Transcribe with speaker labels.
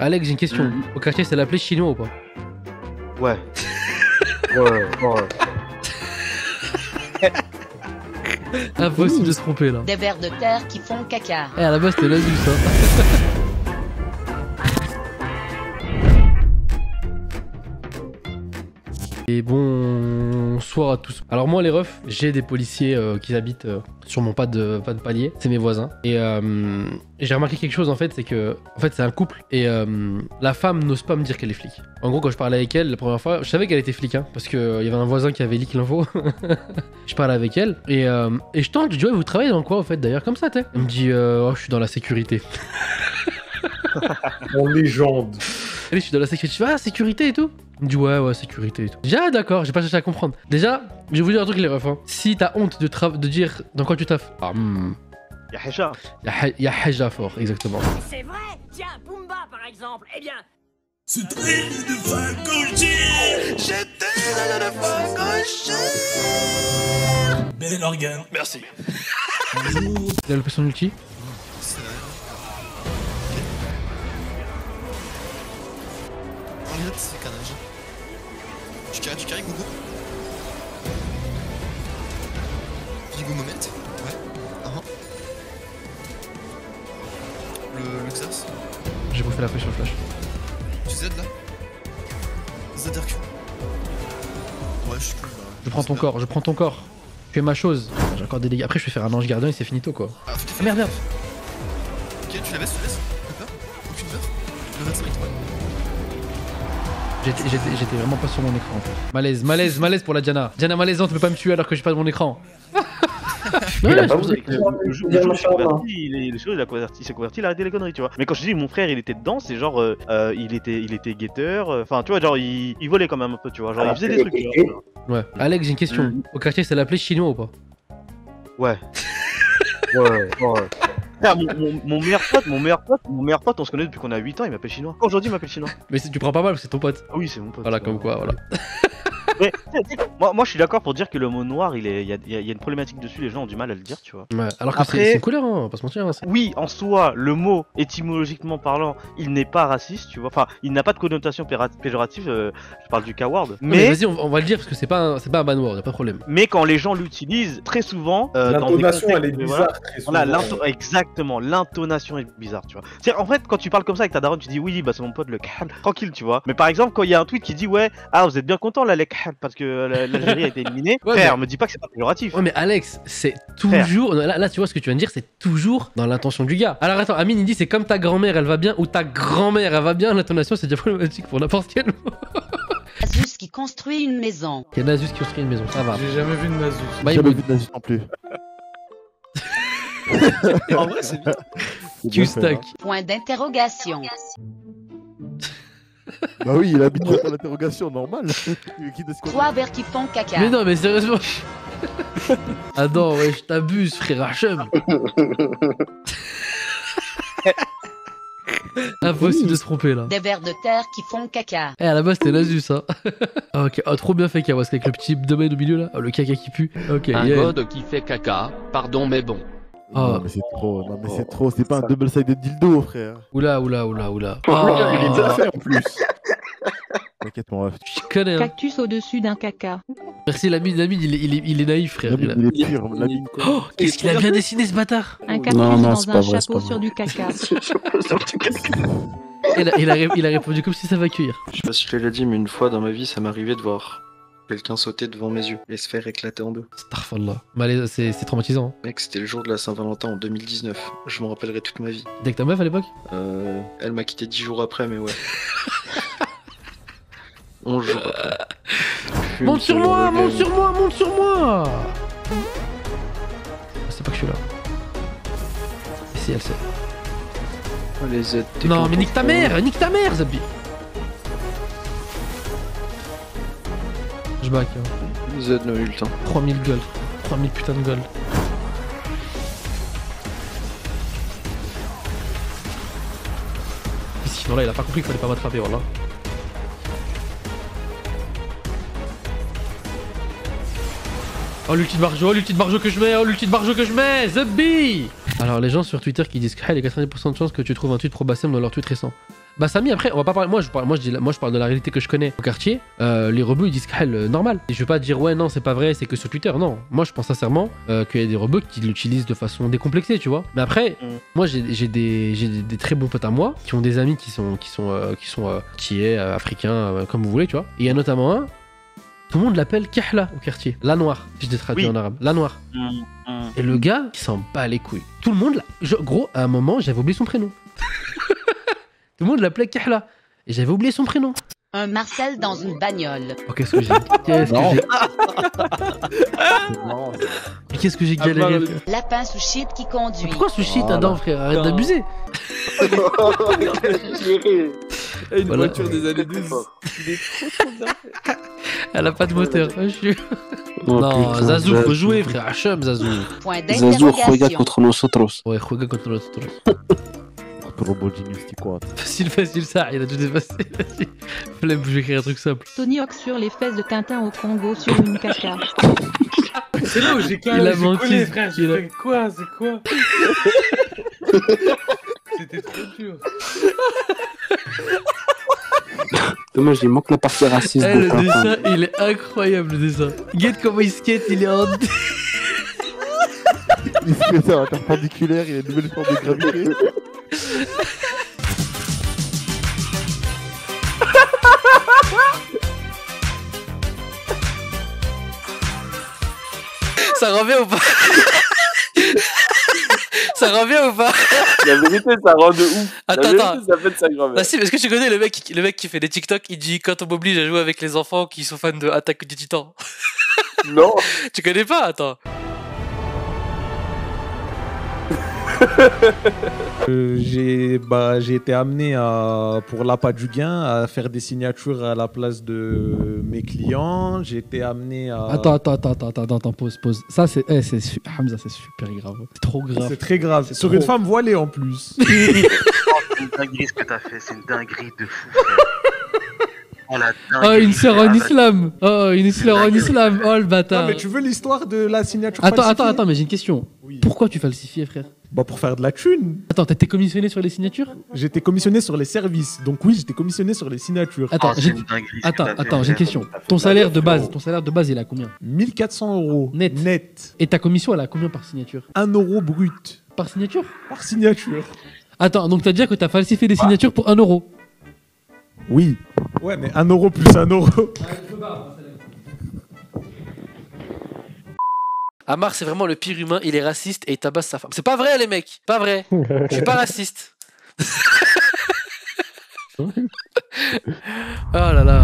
Speaker 1: Alex, j'ai une question. Au quartier, c'est l'appelé chinois ou pas?
Speaker 2: Ouais. Ouais.
Speaker 1: Impossible de se tromper là.
Speaker 3: Des vers de terre qui font caca.
Speaker 1: Eh, à la base, c'était l'Asus, hein. Et bonsoir à tous. Alors moi les refs, j'ai des policiers qui habitent sur mon pas de palier, c'est mes voisins. Et j'ai remarqué quelque chose en fait, c'est que c'est un couple et la femme n'ose pas me dire qu'elle est flic. En gros quand je parlais avec elle la première fois, je savais qu'elle était flic hein, parce qu'il y avait un voisin qui avait leak l'info. Je parlais avec elle et je tente, je dis ouais vous travaillez dans quoi en fait d'ailleurs comme ça t'es. Elle me dit oh je suis dans la sécurité.
Speaker 4: En légende.
Speaker 1: Allez, je suis dans la sécurité. Je fais, ah, sécurité et tout. Il me dit, ouais, sécurité et tout. J'ai dit, ah, d'accord, j'ai pas cherché à comprendre. Déjà, je vais vous dire un truc, les refs. Hein. Si t'as honte de dire dans quoi tu taffes. Ah,
Speaker 2: Y'a Haja.
Speaker 1: Y'a Haja fort, exactement.
Speaker 5: C'est vrai. Tiens, Pumba par exemple. Eh bien.
Speaker 6: C'était une fois gaucher. J'étais une fois gaucher. Bel organe. Merci.
Speaker 1: Il a loupé son ulti.
Speaker 6: C'est canage. Tu carry Gogo. Vigo Moment. Ouais. Le Xas.
Speaker 1: J'ai bouffé la pression flash.
Speaker 6: Tu Z là. ZRQ. Ouais, je suis cool.
Speaker 1: Je prends ton corps. Je fais ma chose. J'ai encore des dégâts. Après, je vais faire un ange gardien et c'est finito quoi.
Speaker 6: Ah,
Speaker 1: merde.
Speaker 6: Ok, tu la baisses. T'as peur? Aucune peur? Le 25 ouais.
Speaker 1: J'étais vraiment pas sur mon écran en fait. Malaise pour la Diana. Diana malaisante, tu peux pas me tuer alors que je suis pas de mon écran.
Speaker 2: Non, le jour il s'est converti, il a arrêté les conneries, tu vois. Mais quand je dis mon frère il était dedans, c'est genre il était guetteur, enfin tu vois, genre il volait quand même un peu, tu vois, genre il faisait des trucs. Tu vois.
Speaker 1: Ouais. Alex, j'ai une question. Au quartier, c'est l'appelé chinois ou pas?
Speaker 2: Ouais. Ah, mon meilleur pote, on se connaît depuis qu'on a 8 ans, il m'appelle chinois. Aujourd'hui, il m'appelle chinois.
Speaker 1: Mais tu prends pas mal parce que c'est ton pote.
Speaker 2: Ah oui, c'est mon pote.
Speaker 1: Voilà, comme quoi, voilà.
Speaker 2: Mais, moi je suis d'accord pour dire que le mot noir, il y a une problématique dessus, les gens ont du mal à le dire, tu vois.
Speaker 1: Ouais, alors que c'est une couleur, hein, on va pas se mentir. Hein,
Speaker 2: oui, en soi, le mot, étymologiquement parlant, il n'est pas raciste, tu vois. Enfin, il n'a pas de connotation péjorative, je parle du K-word.
Speaker 1: Mais vas-y, on va le dire parce que c'est pas un ban word, y'a pas de problème.
Speaker 2: Mais quand les gens l'utilisent, très souvent.
Speaker 4: L'intonation, elle est bizarre, très souvent.
Speaker 2: Voilà, exactement, l'intonation est bizarre, tu vois. C'est-à-dire, en fait, quand tu parles comme ça avec ta daronne, tu dis oui, bah c'est mon pote le Khal, tranquille, tu vois. Mais par exemple, quand il y a un tweet qui dit ouais, ah, vous êtes bien content là, les Khal, parce que l'Algérie a été éliminée. Ouais, frère, me dis pas que c'est pas péjoratif.
Speaker 1: Ouais, mais Alex, c'est toujours. Là, tu vois ce que tu viens de dire, c'est toujours dans l'intention du gars. Alors attends, Amine, il dit c'est comme ta grand-mère, elle va bien, ou ta grand-mère, elle va bien. L'intonation, c'est déjà problématique pour n'importe quel mot.
Speaker 3: Nasus qui construit une maison.
Speaker 1: Il y a Nasus qui construit une maison, ça va.
Speaker 4: J'ai jamais vu de Nasus.
Speaker 1: Bah,
Speaker 7: J'ai jamais vu de Nasus non plus.
Speaker 6: En vrai, c'est bien.
Speaker 1: Q-Stack.
Speaker 3: Point d'interrogation.
Speaker 7: Bah oui, il a mis dans l'interrogation, normal.
Speaker 3: 3 vers qui font caca.
Speaker 1: Mais non, mais sérieusement. Ah non, ouais, je t'abuse, frère Hachem. Impossible de se tromper là.
Speaker 3: Des vers de terre qui font caca.
Speaker 1: Eh, à la base, c'était Nasus, hein. Ok, oh, trop bien fait Kawas avec le petit domaine au milieu là. Oh, le caca qui pue. Ok,
Speaker 8: un god qui fait caca, pardon, mais bon.
Speaker 1: Oh.
Speaker 7: Non mais c'est trop, c'est pas un double-sided dildo frère.
Speaker 1: Oula.
Speaker 4: Il est bien fait en plus.
Speaker 7: T'inquiète mon ref.
Speaker 1: Je connais. Hein.
Speaker 9: Cactus au-dessus d'un caca.
Speaker 1: Merci Lamine, il est naïf frère.
Speaker 7: Il est pire, Lamine.
Speaker 1: Oh, qu'est-ce qu'il a bien dessiné ce bâtard.
Speaker 9: Un cactus dans un chapeau sur du caca.
Speaker 1: Il a répondu comme si ça va cuire.
Speaker 10: Je sais pas si je te l'ai dit, mais une fois dans ma vie, ça m'arrivait de voir quelqu'un sauter devant mes yeux et se faire éclater en deux.
Speaker 1: Starfallah. C'est traumatisant. Hein.
Speaker 10: Mec, c'était le jour de la Saint-Valentin en 2019. Je m'en rappellerai toute ma vie.
Speaker 1: T'es avec ta meuf à l'époque?
Speaker 10: Elle m'a quitté 10 jours après, mais ouais. 11 jours après.
Speaker 1: Monte sur moi. C'est pas que je suis là. Et si elle sait.
Speaker 10: Oh, les Z,
Speaker 1: non mais nique ta mère, Zabi. Je back. Hein.
Speaker 10: Z n'a eu le temps.
Speaker 1: 3000 gold. 3000 putain de gold. Sinon là il a pas compris qu'il fallait pas m'attraper, voilà. Oh l'ulti de Barjo que je mets, The Bee. Alors les gens sur Twitter qui disent que il y a 90% de chances que tu trouves un tweet pro Bassem dans leur tweet récent. Bah Samy, après, on va pas parler. Moi, je parle de la réalité que je connais au quartier. Les rebeux, ils disent qu'elle normal. Et je vais pas dire ouais, non, c'est pas vrai, c'est que sur Twitter. Non, moi, je pense sincèrement qu'il y a des rebeux qui l'utilisent de façon décomplexée, tu vois. Mais après, moi, j'ai des très bons potes à moi qui ont des amis qui est africains, comme vous voulez, tu vois. Et il y a notamment un. Tout le monde l'appelle Kahla au quartier. La noire, si je l'ai traduit en arabe. La noire. Et le gars, il s'en bat les couilles. Tout le monde, gros, à un moment, j'avais oublié son prénom. Tout le monde l'appelait Kahla. Et j'avais oublié son prénom.
Speaker 3: Un Marcel dans une bagnole.
Speaker 1: Oh, qu'est-ce que j'ai Qu'est-ce que j'ai galéré.
Speaker 3: Lapin sous shit qui conduit.
Speaker 1: Pourquoi sous shit, Adam, frère? Arrête d'abuser.
Speaker 11: Une voiture des années 12.
Speaker 6: Il est trop bien fait.
Speaker 1: Elle a pas de moteur. Non, Zazou, faut jouer, frère. Hacham, Zazou.
Speaker 3: Point d'interrogation.
Speaker 10: juega contra nosotros.
Speaker 1: Ouais, juega contre nosotros. Facile, ça, il a tout dépassé. Flemme, je vais écrire un truc simple.
Speaker 9: Tony Hawk sur les fesses de Tintin au Congo sur une caca.
Speaker 4: C'est là où j'ai collé, frère. J'ai fait quoi? C'est quoi? C'était trop dur.
Speaker 10: Dommage, il manque la partie raciste.
Speaker 1: Le dessin, il est incroyable, le dessin. Regarde comment il skate, il est en...
Speaker 7: Il se fait ça, perpendiculaire, il a une nouvelle forme de gravité.
Speaker 1: Ça revient ou pas? Ça revient ou pas?
Speaker 11: La vérité, ça rend de ouf.
Speaker 1: Attends.
Speaker 11: Ça fait de sa grand-mère.
Speaker 1: Bah si, est-ce que tu connais le mec qui fait des TikTok, il dit quand on m'oblige à jouer avec les enfants qui sont fans de Attaque des Titans.
Speaker 11: Non.
Speaker 1: Tu connais pas? Attends.
Speaker 12: J'ai été amené pour l'appât du gain à faire des signatures à la place de mes clients. J'ai été amené à...
Speaker 13: Attends, pause. Ça, Hamza, c'est super grave. C'est trop grave.
Speaker 12: C'est très grave.
Speaker 13: C'est
Speaker 12: sur
Speaker 13: trop...
Speaker 12: une femme voilée en plus.
Speaker 10: C'est une dinguerie ce que t'as fait, c'est une dinguerie de fou.
Speaker 13: Oh, une sœur en islam. Oh, une sœur en islam. Oh, le bâtard.
Speaker 12: Non, mais tu veux l'histoire de la signature
Speaker 13: Attends, mais j'ai une question. Oui. Pourquoi tu falsifiais, frère?
Speaker 12: Bah pour faire de la thune.
Speaker 13: Attends, t'as été commissionné sur les signatures?
Speaker 12: J'étais commissionné sur les services. Donc oui, j'étais commissionné sur les signatures.
Speaker 13: Attends, j'ai une question. Ton salaire de base, il est à combien?
Speaker 12: 1400 € net.
Speaker 13: Et ta commission, elle est à combien par signature?
Speaker 12: 1 € brut.
Speaker 13: Par signature?
Speaker 12: Par signature.
Speaker 13: Attends, donc t'as dit que t'as falsifié des signatures pour 1 €?
Speaker 12: Oui. Ouais, mais 1 € plus 1 €.
Speaker 1: Amar, c'est vraiment le pire humain, il est raciste et il tabasse sa femme. C'est pas vrai, les mecs, pas vrai. Je suis pas raciste. Oh là là.